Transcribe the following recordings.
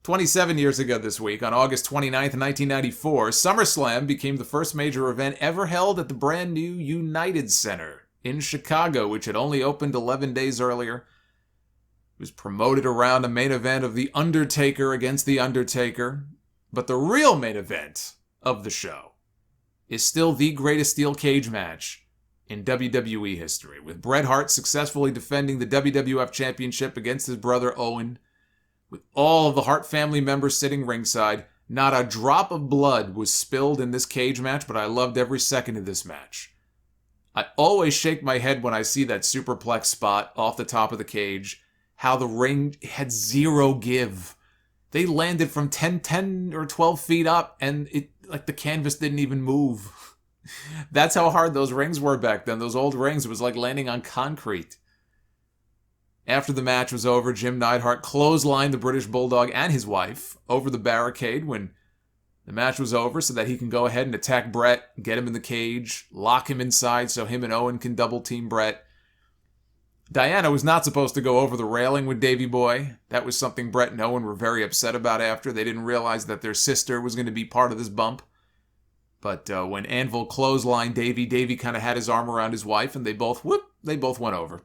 27 years ago this week, on August 29th, 1994, SummerSlam became the first major event ever held at the brand new United Center in Chicago, which had only opened 11 days earlier. It was promoted around a main event of The Undertaker against The Undertaker. But the real main event of the show is still the greatest steel cage match in WWE history, with Bret Hart successfully defending the WWF Championship against his brother Owen. With all of the Hart family members sitting ringside, not a drop of blood was spilled in this cage match, but I loved every second of this match. I always shake my head when I see that superplex spot off the top of the cage, how the ring had zero give. They landed from 10 or 12 feet up, and the canvas didn't even move. That's how hard those rings were back then. Those old rings, it was like landing on concrete. After the match was over, Jim Neidhart clotheslined the British Bulldog and his wife over the barricade when the match was over so that he can go ahead and attack Bret, get him in the cage, lock him inside so him and Owen can double-team Bret. Diana was not supposed to go over the railing with Davey Boy. That was something Bret and Owen were very upset about after. They didn't realize that their sister was going to be part of this bump. But when Anvil clotheslined Davey kind of had his arm around his wife, and they both went over.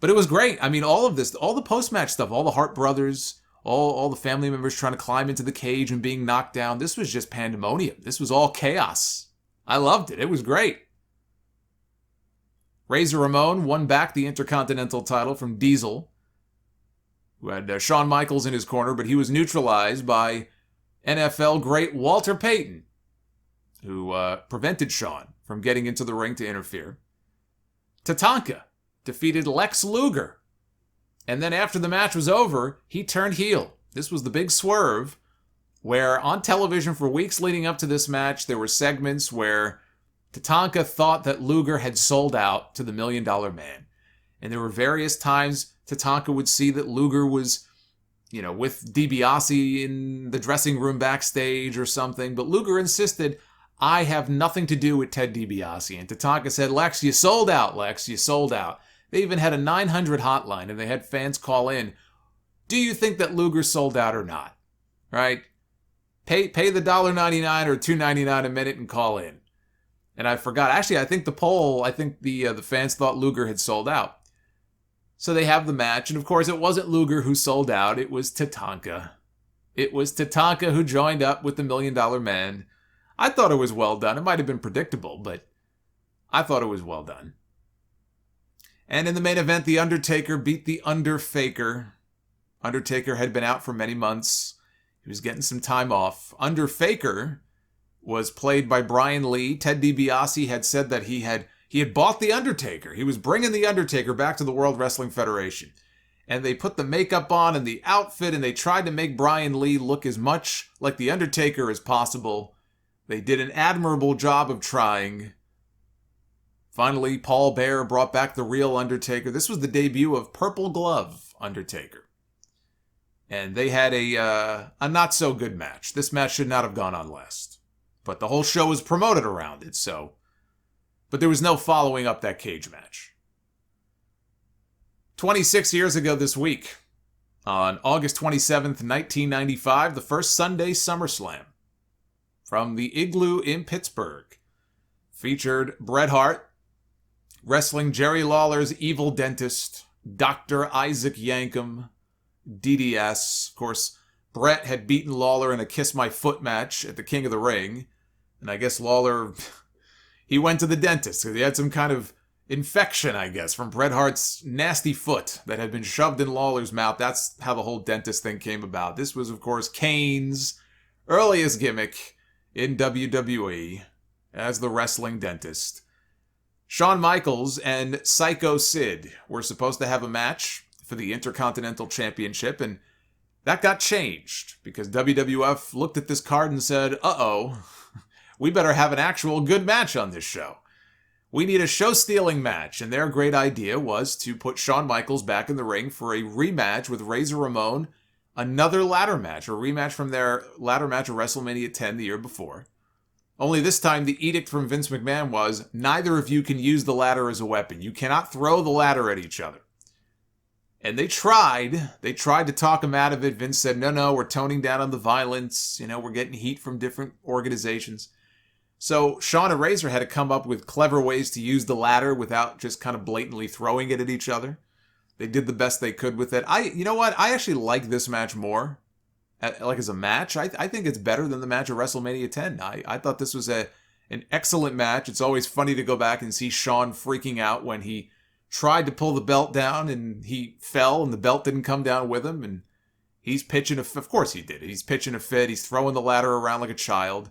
But it was great. I mean, all of this, all the post-match stuff, all the Hart brothers, all the family members trying to climb into the cage and being knocked down. This was just pandemonium. This was all chaos. I loved it. It was great. Razor Ramon won back the Intercontinental title from Diesel, who had Shawn Michaels in his corner, but he was neutralized by NFL great Walter Payton, who prevented Shawn from getting into the ring to interfere. Tatanka defeated Lex Luger. And then after the match was over, he turned heel. This was the big swerve where on television for weeks leading up to this match, there were segments where Tatanka thought that Luger had sold out to the $1 Million Man. And there were various times Tatanka would see that Luger was, with DiBiase in the dressing room backstage or something. But Luger insisted, I have nothing to do with Ted DiBiase. And Tatanka said, Lex, you sold out, Lex, you sold out. They even had a 900 hotline, and they had fans call in. Do you think that Luger sold out or not? Right? Pay the $1.99 or $2.99 a minute and call in. And I forgot. Actually, I think the fans thought Luger had sold out. So they have the match, and of course it wasn't Luger who sold out, it was Tatanka. It was Tatanka who joined up with the $1 Million Man. I thought it was well done. It might have been predictable, but I thought it was well done. And in the main event, The Undertaker beat The Underfaker. Undertaker had been out for many months. He was getting some time off. Underfaker was played by Brian Lee. Ted DiBiase had said that he had bought The Undertaker. He was bringing The Undertaker back to the World Wrestling Federation. And they put the makeup on and the outfit, and they tried to make Brian Lee look as much like The Undertaker as possible. They did an admirable job of trying. Finally, Paul Bearer brought back the real Undertaker. This was the debut of Purple Glove Undertaker. And they had a not-so-good match. This match should not have gone on last. But the whole show was promoted around it, so. But there was no following up that cage match. 26 years ago this week, on August 27th, 1995, the first Sunday SummerSlam from the Igloo in Pittsburgh featured Bret Hart wrestling Jerry Lawler's evil dentist, Dr. Isaac Yankem, DDS. Of course, Bret had beaten Lawler in a Kiss My Foot match at the King of the Ring. And I guess Lawler, he went to the dentist because he had some kind of infection, I guess, from Bret Hart's nasty foot that had been shoved in Lawler's mouth. That's how the whole dentist thing came about. This was, of course, Kane's earliest gimmick in WWE as the wrestling dentist. Shawn Michaels and Psycho Sid were supposed to have a match for the Intercontinental Championship, and that got changed because WWF looked at this card and said, uh-oh, we better have an actual good match on this show. We need a show-stealing match, and their great idea was to put Shawn Michaels back in the ring for a rematch with Razor Ramon, another ladder match, a rematch from their ladder match of WrestleMania 10 the year before. Only this time, the edict from Vince McMahon was, neither of you can use the ladder as a weapon. You cannot throw the ladder at each other. And they tried to talk him out of it. Vince said, no, we're toning down on the violence. We're getting heat from different organizations. So Shawn and Razor had to come up with clever ways to use the ladder without just kind of blatantly throwing it at each other. They did the best they could with it. You know what? I actually like this match more. Like as a match, I think it's better than the match at WrestleMania 10. I thought this was an excellent match. It's always funny to go back and see Shawn freaking out when he tried to pull the belt down and he fell and the belt didn't come down with him. And he's pitching of course he did. He's pitching a fit. He's throwing the ladder around like a child.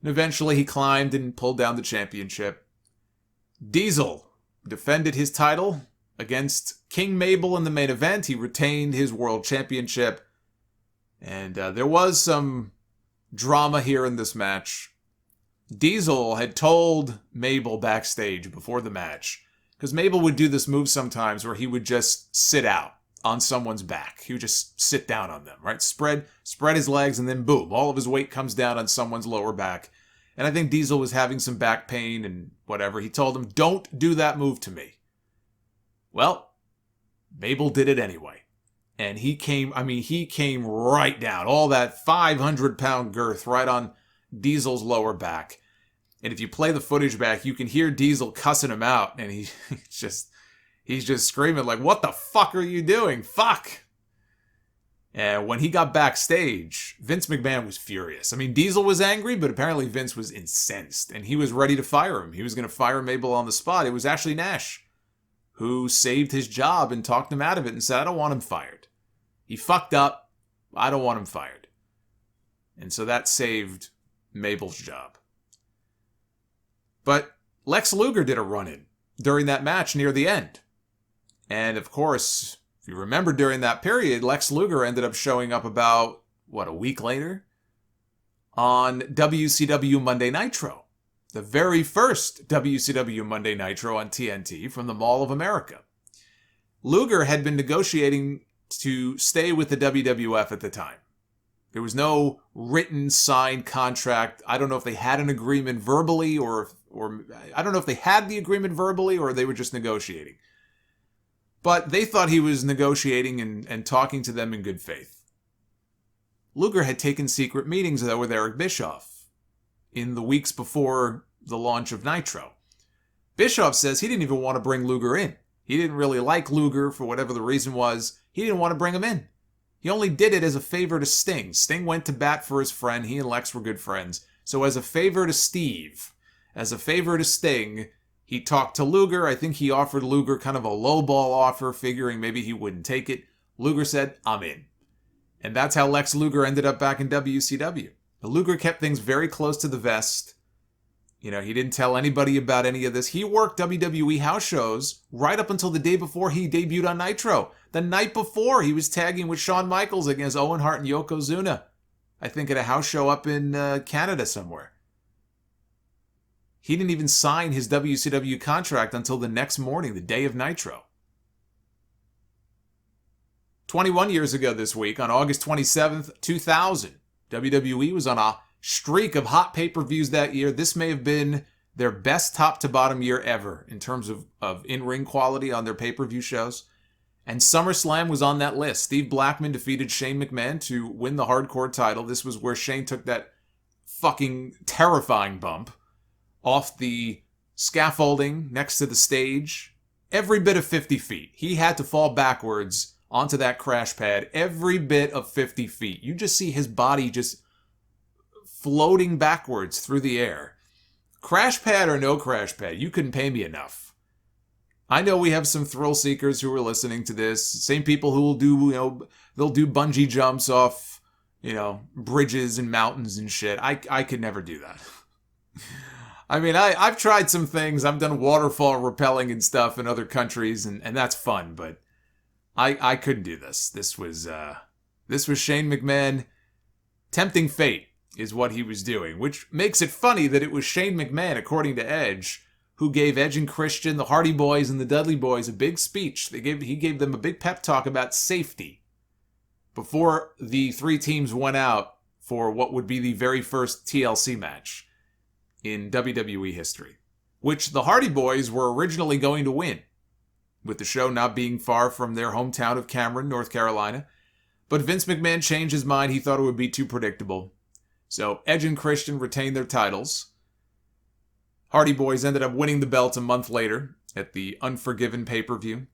And eventually he climbed and pulled down the championship. Diesel defended his title against King Mabel in the main event. He retained his world championship. And there was some drama here in this match. Diesel had told Mabel backstage before the match, because Mabel would do this move sometimes where he would just sit out on someone's back. He would just sit down on them, right? Spread his legs, and then boom, all of his weight comes down on someone's lower back. And I think Diesel was having some back pain and whatever. He told him, don't do that move to me. Well, Mabel did it anyway. And he came right down. All that 500-pound girth right on Diesel's lower back. And if you play the footage back, you can hear Diesel cussing him out. And he's just screaming like, what the fuck are you doing? Fuck! And when he got backstage, Vince McMahon was furious. Diesel was angry, but apparently Vince was incensed. And he was ready to fire him. He was going to fire Mabel on the spot. It was actually Nash who saved his job and talked him out of it and said, I don't want him fired. He fucked up. I don't want him fired. And so that saved Mabel's job. But Lex Luger did a run-in during that match near the end. And of course, if you remember during that period, Lex Luger ended up showing up about, a week later? On WCW Monday Nitro. The very first WCW Monday Nitro on TNT from the Mall of America. Luger had been negotiating to stay with the WWF at the time. There was no written signed contract. I don't know if they had an agreement verbally or I don't know if they had the agreement verbally or they were just negotiating. But they thought he was negotiating and talking to them in good faith. Luger had taken secret meetings, though, with Eric Bischoff in the weeks before the launch of Nitro. Bischoff says he didn't even want to bring Luger in. He didn't really like Luger for whatever the reason was. He didn't want to bring him in. He only did it as a favor to Sting. Sting went to bat for his friend. He and Lex were good friends. So as a favor to Steve, as a favor to Sting, he talked to Luger. I think he offered Luger kind of a lowball offer, figuring maybe he wouldn't take it. Luger said, I'm in. And that's how Lex Luger ended up back in WCW. Luger kept things very close to the vest. He didn't tell anybody about any of this. He worked WWE house shows right up until the day before he debuted on Nitro. The night before, he was tagging with Shawn Michaels against Owen Hart and Yokozuna. I think at a house show up in Canada somewhere. He didn't even sign his WCW contract until the next morning, the day of Nitro. 21 years ago this week, on August 27th, 2000, WWE was on a streak of hot pay-per-views that year. This may have been their best top-to-bottom year ever in terms of in-ring quality on their pay-per-view shows. And SummerSlam was on that list. Steve Blackman defeated Shane McMahon to win the hardcore title. This was where Shane took that fucking terrifying bump off the scaffolding next to the stage. Every bit of 50 feet. He had to fall backwards onto that crash pad. Every bit of 50 feet. You just see his body just floating backwards through the air. Crash pad or no crash pad, you couldn't pay me enough. I know we have some thrill seekers who are listening to this. Same people who will do, they'll do bungee jumps off, bridges and mountains and shit. I could never do that. I've tried some things. I've done waterfall rappelling and stuff in other countries, and that's fun, but I couldn't do this. This was Shane McMahon tempting fate is what he was doing, which makes it funny that it was Shane McMahon, according to Edge, who gave Edge and Christian, the Hardy Boys, and the Dudley Boys a big speech. He gave them a big pep talk about safety before the three teams went out for what would be the very first TLC match in WWE history, which the Hardy Boys were originally going to win. with the show not being far from their hometown of Cameron, North Carolina. But Vince McMahon changed his mind. He thought it would be too predictable. So Edge and Christian retained their titles. Hardy Boyz ended up winning the belts a month later at the Unforgiven pay-per-view.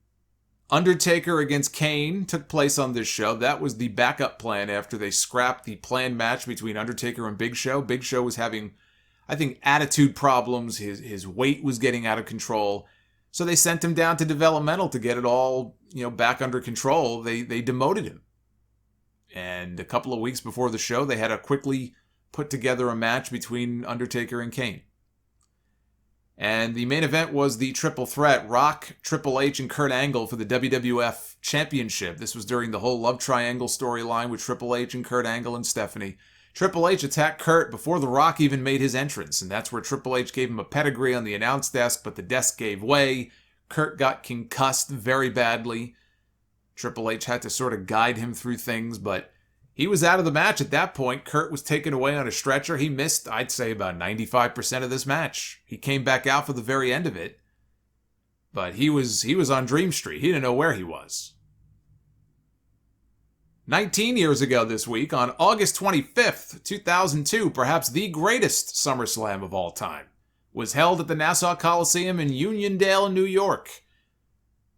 Undertaker against Kane took place on this show. That was the backup plan after they scrapped the planned match between Undertaker and Big Show. Big Show was having, I think, attitude problems. His weight was getting out of control. So they sent him down to developmental to get it all, back under control. They demoted him. And a couple of weeks before the show, they had to quickly put together a match between Undertaker and Kane. And the main event was the triple threat, Rock, Triple H, and Kurt Angle for the WWF Championship. This was during the whole love triangle storyline with Triple H and Kurt Angle and Stephanie. Triple H attacked Kurt before The Rock even made his entrance, and that's where Triple H gave him a pedigree on the announce desk, but the desk gave way. Kurt got concussed very badly. Triple H had to sort of guide him through things, but he was out of the match at that point. Kurt was taken away on a stretcher. He missed, I'd say, about 95% of this match. He came back out for the very end of it. But he was on Dream Street. He didn't know where he was. 19 years ago this week, on August 25th, 2002, perhaps the greatest SummerSlam of all time, was held at the Nassau Coliseum in Uniondale, New York.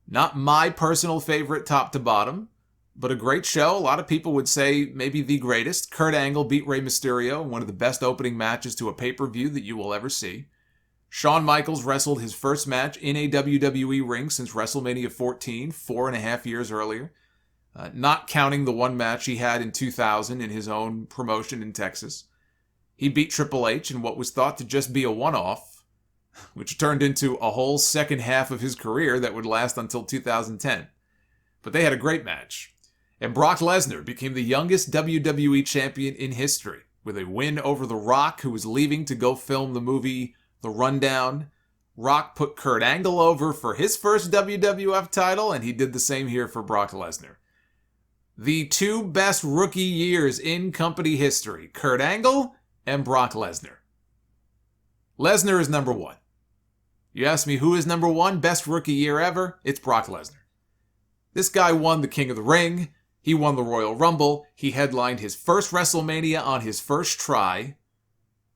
Not my personal favorite top to bottom, but a great show. A lot of people would say maybe the greatest. Kurt Angle beat Rey Mysterio in one of the best opening matches to a pay-per-view that you will ever see. Shawn Michaels wrestled his first match in a WWE ring since WrestleMania 14, 4.5 years earlier. Not counting the one match he had in 2000 in his own promotion in Texas. He beat Triple H in what was thought to just be a one-off, which turned into a whole second half of his career that would last until 2010. But they had a great match. And Brock Lesnar became the youngest WWE champion in history with a win over The Rock, who was leaving to go film the movie The Rundown. Rock put Kurt Angle over for his first WWF title, and he did the same here for Brock Lesnar. The two best rookie years in company history, Kurt Angle and Brock Lesnar. Lesnar is number one. You ask me who is number one, best rookie year ever? It's Brock Lesnar. This guy won the King of the Ring. He won the Royal Rumble. He headlined his first WrestleMania on his first try.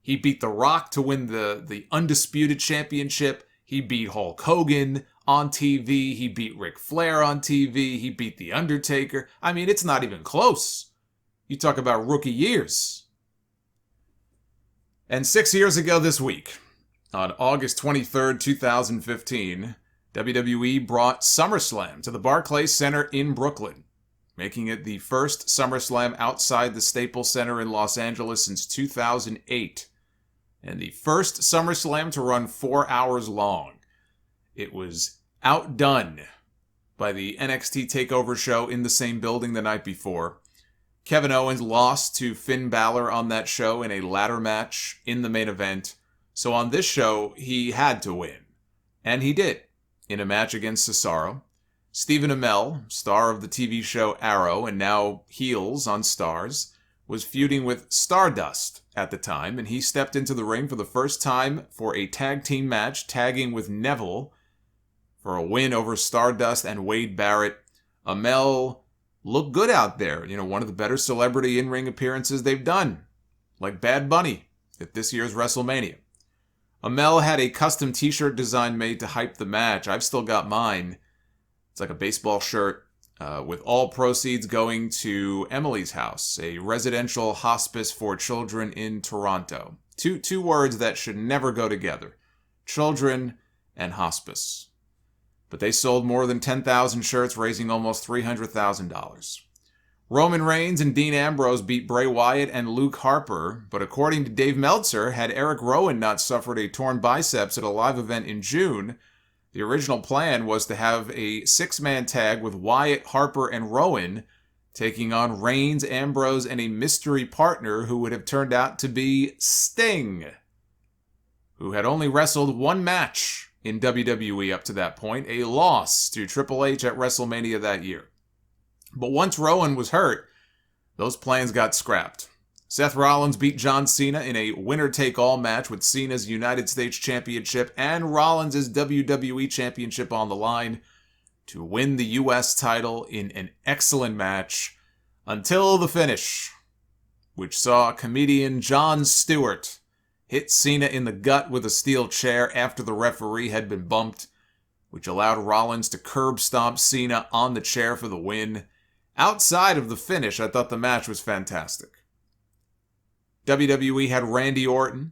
He beat The Rock to win the Undisputed Championship. He beat Hulk Hogan on TV. He beat Ric Flair on TV. He beat The Undertaker. I mean, it's not even close. You talk about rookie years. And 6 years ago this week, on August 23rd, 2015, WWE brought SummerSlam to the Barclays Center in Brooklyn, making it the first SummerSlam outside the Staples Center in Los Angeles since 2008, and the first SummerSlam to run 4 hours long. It was outdone by the NXT TakeOver show in the same building the night before. Kevin Owens lost to Finn Balor on that show in a ladder match in the main event, so on this show he had to win, and he did, in a match against Cesaro. Stephen Amell, star of the TV show Arrow and now heels on Stars, was feuding with Stardust at the time, and he stepped into the ring for the first time for a tag team match, tagging with Neville for a win over Stardust and Wade Barrett. Amell looked good out there, one of the better celebrity in-ring appearances they've done, like Bad Bunny at this year's WrestleMania. Amell had a custom t-shirt design made to hype the match. I've still got mine. It's like a baseball shirt with all proceeds going to Emily's House, a residential hospice for children in Toronto. Two words that should never go together. Children and hospice. But they sold more than 10,000 shirts, raising almost $300,000. Roman Reigns and Dean Ambrose beat Bray Wyatt and Luke Harper, but according to Dave Meltzer, had Eric Rowan not suffered a torn biceps at a live event in June, the original plan was to have a 6-man tag with Wyatt, Harper, and Rowan taking on Reigns, Ambrose, and a mystery partner who would have turned out to be Sting, who had only wrestled one match in WWE up to that point, a loss to Triple H at WrestleMania that year. But once Rowan was hurt, those plans got scrapped. Seth Rollins beat John Cena in a winner-take-all match with Cena's United States Championship and Rollins' WWE Championship on the line. to win the US title in an excellent match until the finish, which saw comedian Jon Stewart hit Cena in the gut with a steel chair after the referee had been bumped, which allowed Rollins to curb stomp Cena on the chair for the win. Outside of the finish, I thought the match was fantastic. WWE had Randy Orton,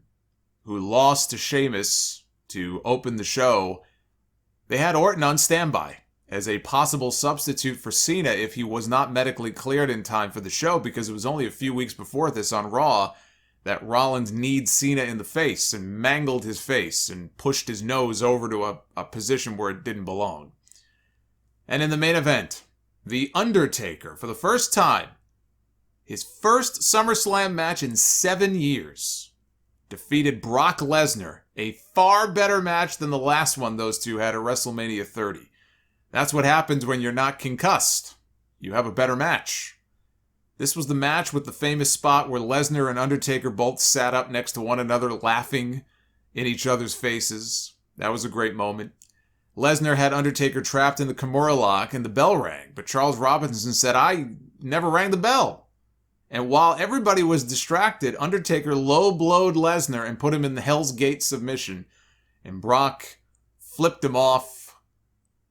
who lost to Sheamus to open the show. They had Orton on standby as a possible substitute for Cena if he was not medically cleared in time for the show, because it was only a few weeks before this on Raw that Rollins kneed Cena in the face and mangled his face and pushed his nose over to a position where it didn't belong. And in the main event, The Undertaker, for the first time, his first SummerSlam match in 7 years, defeated Brock Lesnar, a far better match than the last one those two had at WrestleMania 30. That's what happens when you're not concussed. You have a better match. This was the match with the famous spot where Lesnar and Undertaker both sat up next to one another laughing in each other's faces. That was a great moment. Lesnar had Undertaker trapped in the Kimura lock and the bell rang, but Charles Robinson said, "I never rang the bell." And while everybody was distracted, Undertaker low-blowed Lesnar and put him in the Hell's Gate submission, and Brock flipped him off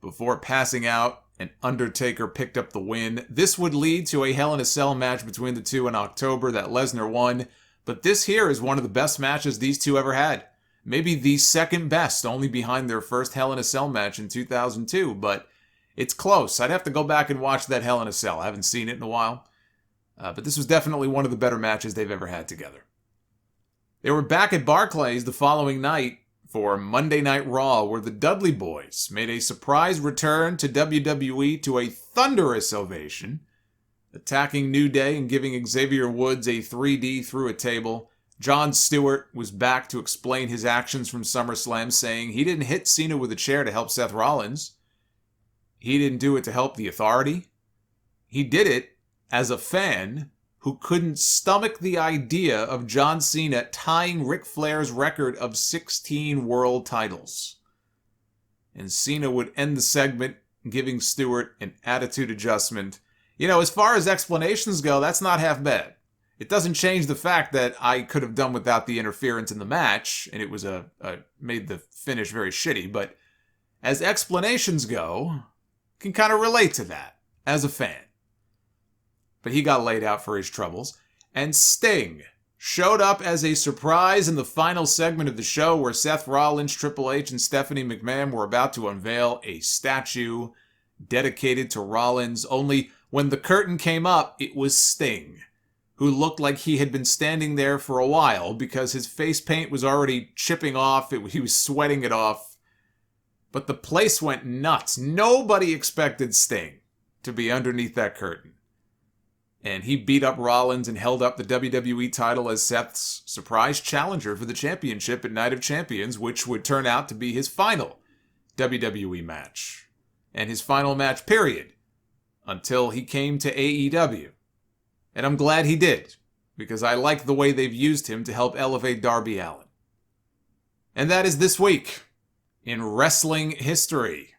before passing out, and Undertaker picked up the win. This would lead to a Hell in a Cell match between the two in October that Lesnar won, but this here is one of the best matches these two ever had. Maybe the second best, only behind their first Hell in a Cell match in 2002, but it's close. I'd have to go back and watch that Hell in a Cell. I haven't seen it in a while. But this was definitely one of the better matches they've ever had together. They were back at Barclays the following night for Monday Night Raw, where the Dudley Boys made a surprise return to WWE to a thunderous ovation, attacking New Day and giving Xavier Woods a 3D through a table. Jon Stewart was back to explain his actions from SummerSlam, saying he didn't hit Cena with a chair to help Seth Rollins. He didn't do it to help the Authority. He did it as a fan who couldn't stomach the idea of John Cena tying Ric Flair's record of 16 world titles. And Cena would end the segment giving Stewart an attitude adjustment. You know, as far as explanations go, that's not half bad. It doesn't change the fact that I could have done without the interference in the match, and it was made the finish very shitty, but as explanations go, can kind of relate to that as a fan. But he got laid out for his troubles. And Sting showed up as a surprise in the final segment of the show, where Seth Rollins, Triple H, and Stephanie McMahon were about to unveil a statue dedicated to Rollins. Only when the curtain came up, it was Sting, who looked like he had been standing there for a while because his face paint was already chipping off. He was sweating it off. But the place went nuts. Nobody expected Sting to be underneath that curtain. And he beat up Rollins and held up the WWE title as Seth's surprise challenger for the championship at Night of Champions, which would turn out to be his final WWE match. And his final match, period, until he came to AEW. And I'm glad he did, because I like the way they've used him to help elevate Darby Allin. And that is this week in wrestling history.